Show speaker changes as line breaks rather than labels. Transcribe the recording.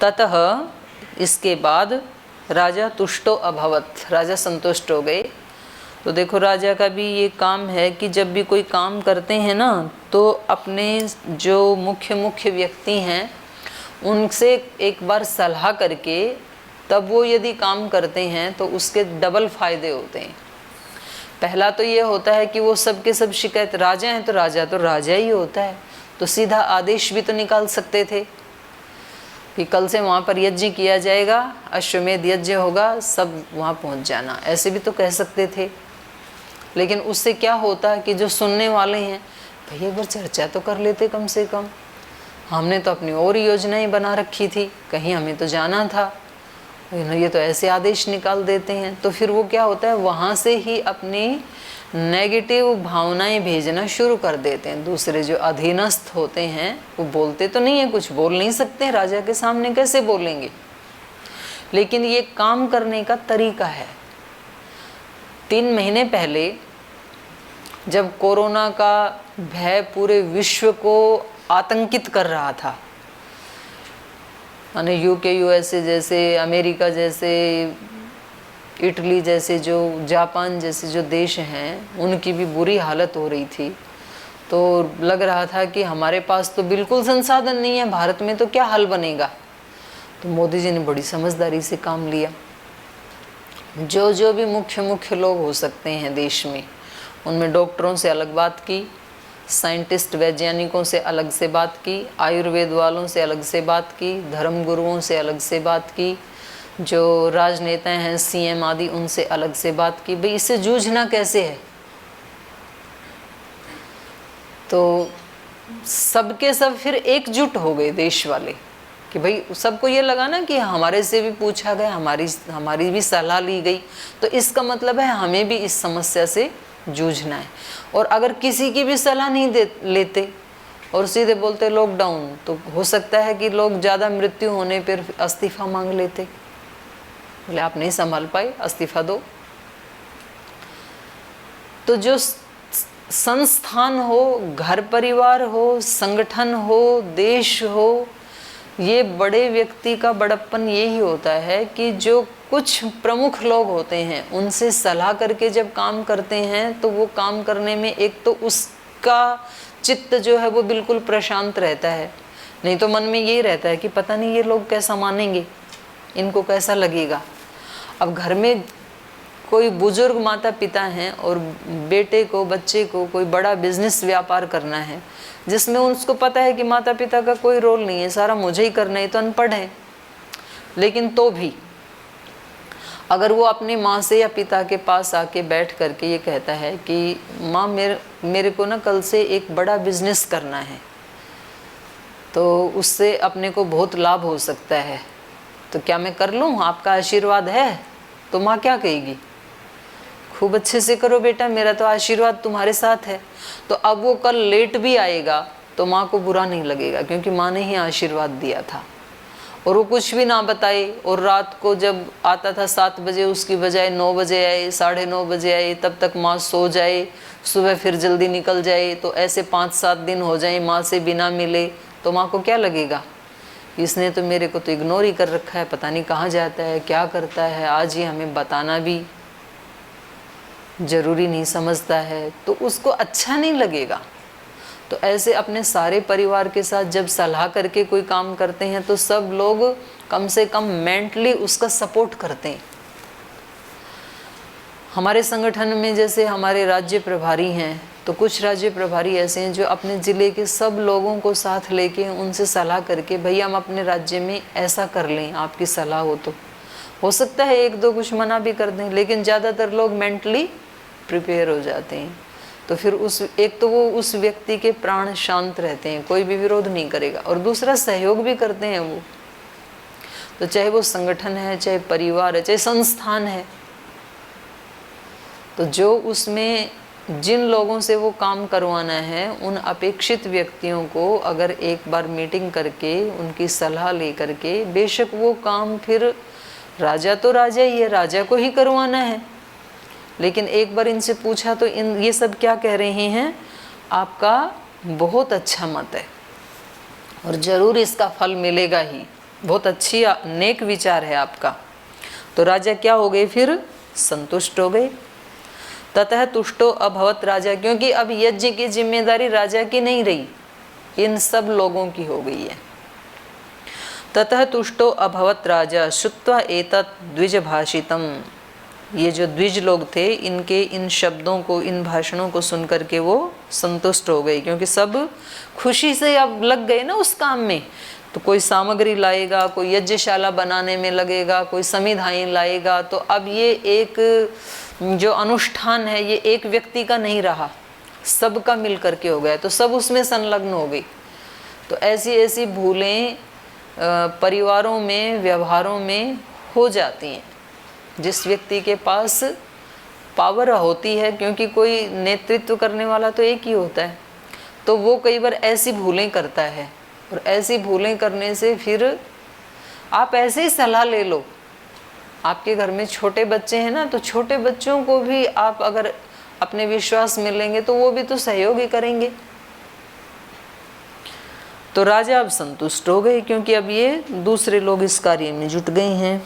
ततः इसके बाद राजा तुष्टो अभवत, राजा संतुष्ट हो गए। तो देखो राजा का भी ये काम है कि जब भी कोई काम करते हैं ना, तो अपने जो मुख्य व्यक्ति हैं उनसे एक बार सलाह करके तब वो यदि काम करते हैं तो उसके डबल फायदे होते हैं। पहला तो ये होता है कि वो सब के सब शिकायत, राजा हैं तो राजा ही होता है, तो सीधा आदेश भी तो निकाल सकते थे कि कल से वहाँ पर यज्ञ किया जाएगा, अश्वमेध यज्ञ होगा, सब वहाँ पहुँच जाना, ऐसे भी तो कह सकते थे। लेकिन उससे क्या होता है कि जो सुनने वाले हैं, भाई एक बार चर्चा तो कर लेते कम से कम, हमने तो अपनी और योजनाएं बना रखी थी, कहीं हमें तो जाना था, ये तो ऐसे आदेश निकाल देते हैं। तो फिर वो क्या होता है, वहाँ से ही अपनी नेगेटिव भावनाएं भेजना शुरू कर देते हैं। दूसरे जो अधीनस्थ होते हैं वो बोलते तो नहीं है, कुछ बोल नहीं सकते, राजा के सामने कैसे बोलेंगे, लेकिन ये काम करने का तरीका है। 3 महीने पहले जब कोरोना का भय पूरे विश्व को आतंकित कर रहा था, यानी यूके यूएसए जैसे, अमेरिका जैसे, इटली जैसे, जो जापान जैसे जो देश हैं उनकी भी बुरी हालत हो रही थी, तो लग रहा था कि हमारे पास तो बिल्कुल संसाधन नहीं है, भारत में तो क्या हाल बनेगा। तो मोदी जी ने बड़ी समझदारी से काम लिया। जो भी मुख्य लोग हो सकते हैं देश में, उनमें डॉक्टरों से अलग बात की, साइंटिस्ट वैज्ञानिकों से अलग से बात की, आयुर्वेद वालों से अलग से बात की, धर्म गुरुओं से अलग से बात की, जो राजनेता हैं सीएम आदि उनसे अलग से बात की, भाई इससे जूझना कैसे है। तो सबके सब फिर एकजुट हो गए देश वाले कि भाई सबको ये लगा ना कि हमारे से भी पूछा गया, हमारी भी सलाह ली गई, तो इसका मतलब है हमें भी इस समस्या से जूझना है। और अगर किसी की भी सलाह नहीं लेते और सीधे बोलते लॉकडाउन, तो हो सकता है कि लोग ज़्यादा मृत्यु होने पर इस्तीफा मांग लेते, बोले आप नहीं संभाल पाए, इस्तीफा दो। तो जो संस्थान हो, घर परिवार हो, संगठन हो, देश हो, ये बड़े व्यक्ति का बड़प्पन यही होता है कि जो कुछ प्रमुख लोग होते हैं उनसे सलाह करके जब काम करते हैं तो वो काम करने में एक तो उसका चित्त जो है वो बिल्कुल प्रशांत रहता है, नहीं तो मन में यही रहता है कि पता नहीं ये लोग कैसा मानेंगे, इनको कैसा लगेगा। अब घर में कोई बुजुर्ग माता पिता हैं और बेटे को, बच्चे को कोई बड़ा बिजनेस व्यापार करना है जिसमें उसको पता है कि माता पिता का कोई रोल नहीं है, सारा मुझे ही करना है, तो अनपढ़ है, लेकिन तो भी अगर वो अपनी माँ से या पिता के पास आके बैठ करके ये कहता है कि माँ मेरे को ना कल से एक बड़ा बिजनेस करना है, तो उससे अपने को बहुत लाभ हो सकता है, तो क्या मैं कर लूँ, आपका आशीर्वाद है। तो माँ क्या कहेगी, खूब अच्छे से करो बेटा, मेरा तो आशीर्वाद तुम्हारे साथ है। तो अब वो कल लेट भी आएगा तो माँ को बुरा नहीं लगेगा, क्योंकि माँ ने ही आशीर्वाद दिया था। और वो कुछ भी ना बताए और रात को जब आता था 7 बजे, उसकी बजाय 9 बजे आए, 9:30 बजे आए, तब तक माँ सो जाए, सुबह फिर जल्दी निकल जाए, तो ऐसे 5-7 दिन हो जाए माँ से बिना मिले, तो माँ को क्या लगेगा, इसने तो मेरे को तो इग्नोर ही कर रखा है, पता नहीं कहाँ जाता है, क्या करता है, आज ही हमें बताना भी ज़रूरी नहीं समझता है, तो उसको अच्छा नहीं लगेगा। तो ऐसे अपने सारे परिवार के साथ जब सलाह करके कोई काम करते हैं तो सब लोग कम से कम मेंटली उसका सपोर्ट करते हैं। हमारे संगठन में जैसे हमारे राज्य प्रभारी हैं, तो कुछ राज्य प्रभारी ऐसे हैं जो अपने ज़िले के सब लोगों को साथ लेके उनसे सलाह करके, भैया हम अपने राज्य में ऐसा कर लें, आपकी सलाह हो सकता है 1-2 कुछ मना भी कर दें, लेकिन ज़्यादातर लोग मेंटली प्रिपेयर हो जाते हैं। तो फिर एक तो वो उस व्यक्ति के प्राण शांत रहते हैं, कोई भी विरोध नहीं करेगा, और दूसरा सहयोग भी करते हैं वो। तो चाहे वो संगठन है, चाहे परिवार है, चाहे संस्थान है, तो जो उसमें जिन लोगों से वो काम करवाना है उन अपेक्षित व्यक्तियों को अगर एक बार मीटिंग करके उनकी सलाह ले करके, बेशक वो काम फिर राजा तो राजा ही है, राजा को ही करवाना है, लेकिन एक बार इनसे पूछा तो ये सब क्या कह रहे हैं, आपका बहुत अच्छा मत है और ज़रूर इसका फल मिलेगा ही। बहुत अच्छी नेक विचार है आपका। तो राजा क्या हो गए फिर? संतुष्ट हो गए। ततः तुष्टो अभवत राजा, क्योंकि अब यज्ञ की जिम्मेदारी राजा की नहीं रही, इन सब लोगों की हो गई है। ततः तुष्टो अभवत राजा श्रुत्वा एतत् द्विज भाषितम, ये जो द्विज लोग थे इनके इन शब्दों को, इन भाषणों को सुन करके वो संतुष्ट हो गए, क्योंकि सब खुशी से अब लग गए ना उस काम में। तो कोई सामग्री लाएगा, कोई यज्ञशाला बनाने में लगेगा, कोई समिधाएं लाएगा, तो अब ये एक जो अनुष्ठान है ये एक व्यक्ति का नहीं रहा, सबका मिल करके हो गया, तो सब उसमें संलग्न हो गई। तो ऐसी ऐसी भूलें परिवारों में, व्यवहारों में हो जाती हैं। जिस व्यक्ति के पास पावर होती है, क्योंकि कोई नेतृत्व करने वाला तो एक ही होता है, तो वो कई बार ऐसी भूलें करता है। और ऐसी भूलें करने से फिर आप ऐसे ही सलाह ले लो। आपके घर में छोटे बच्चे हैं ना, तो छोटे बच्चों को भी आप अगर अपने विश्वास में लेंगे तो वो भी तो सहयोग ही करेंगे। तो राजा अब संतुष्ट हो गए, क्योंकि अब ये दूसरे लोग इस कार्य में जुट गए हैं।